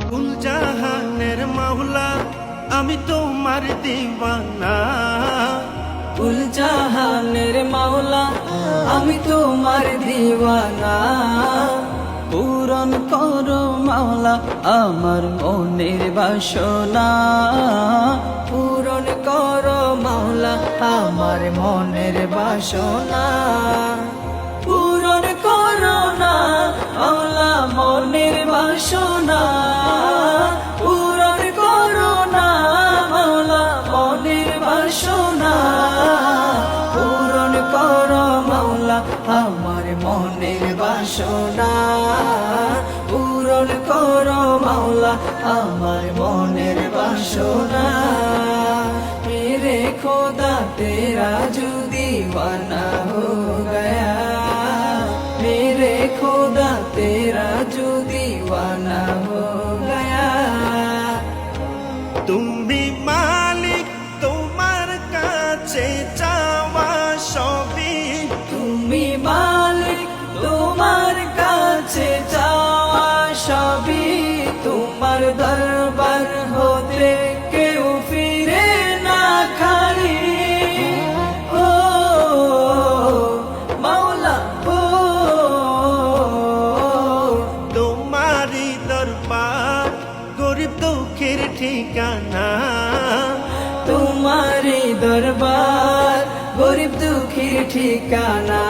কুল জাহানের মাওলা আমি তোমার দিওয়ানা। কুল জাহানের মাওলা আমি তোমার দিওয়ানা। পূরণ করো মাওলা আমার মনের বাসনা। পূরণ করো মাওলা আমার মনের বাসনা। পূরণ করো না মাওলা মনের বাসনা। পূরণ করো না মাওলা মনের বাসনা। পূরণ করো মাওলা আমার মনের বাসনা। পূরণ করো মাওলা আমার মনের বাসনা। মেরে খোদা তেরা जो दीवाना हो गया। मेरे खुदा तेरा जो दीवाना हो गया। তুমি মালিক তোমার কাছে চাওয়া সবই। তুমি মালিক তোমার কাছে চাওয়া সবই। তোমার দরবার হতে কেউ ফিরে না খালি। ও মাওলা ও তোমারই দরবার গরিব দুঃখের ঠিকানা। তোমারি দরবার গরিব দুঃখীর ঠিকানা।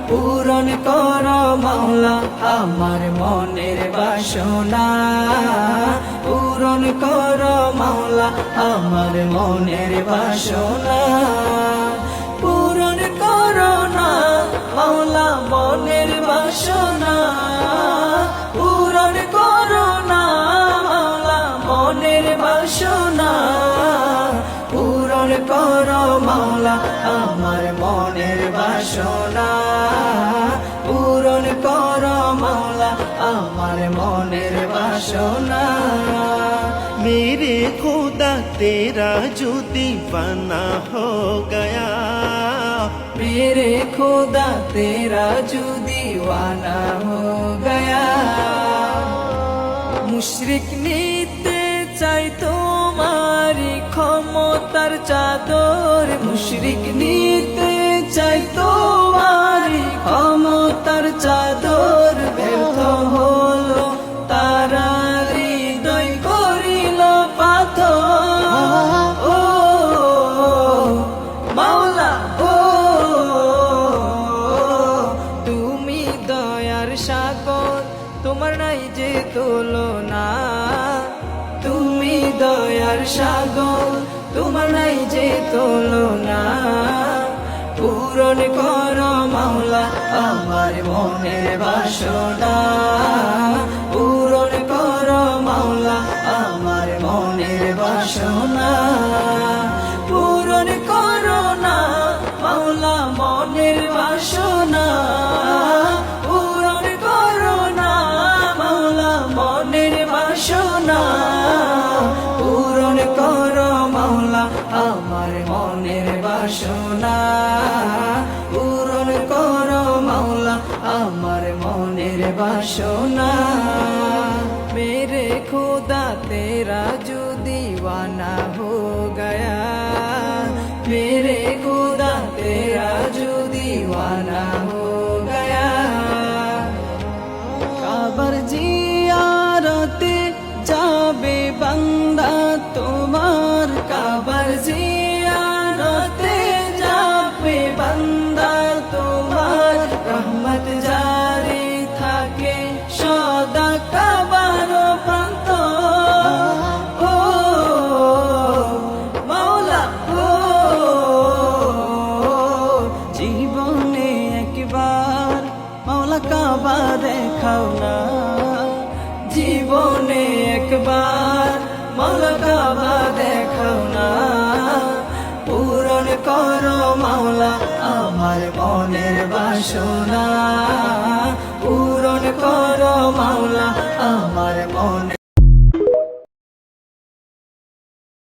পূরণ করো মাওলা আমার মনের বাসনা। পূরণ করো মাওলা আমার মনের বাসনা। পূরণ করো না মাওলা মনের বাসনা। পূরণ করো না মাওলা মনের বাসনা। পূরণ করো মাওলা আমার মনের বাসনা। পূরণ করো মাওলা আমার মনের বাসনা। मेरे खुदा तेरा जो दीवाना हो गया। मेरे खुदा तेरा जो दीवाना हो गया। মুশরিক নিতে চাই তোমারি ক্ষমতার চাদর। মুশরিক নিতে চাই তোমারি ক্ষমতার চাদর। ব্যর্থ হলো তারা হৃদয় করিল পাথর। ও মাওলা ও তুমি দয়ার সাগর তোমার নাই যে তুলনা। তুমি দয়ার সাগর তোমার নাই যে তুলনা। পূরণ করো মাওলা আমার মনের বাসনা। পূরণ করো মাওলা আমার মনের বাসনা। পূরণ করো না মাওলা মনের বাসনা। পূরণ করো না মাওলা মনের বাসনা। পূরণ করো মাওলা আমার মনের বাসনা। পূরণ করো মাওলা আমার মনের বাসনা। मेरे खुदा तेरा जो दीवाना हो गया। मेरे खुदा तेरा जो दीवाना हो गया। কাবার জিয়ারতে যাবে বান্দা তোমার। কাবার জিয়ারতে যাবে বান্দা তোমার। রহমত জারি থাকে সদা কাবার প্রান্ত। ও মাওলা ও জীবনে একবার মাওলা কাবা দেখাও না। জীবনে একবার মাওলা কাবা দেখাও না। পূরণ করো মাওলা আমার মনের বাসনা। পূরণ করো মাওলা আমার মনের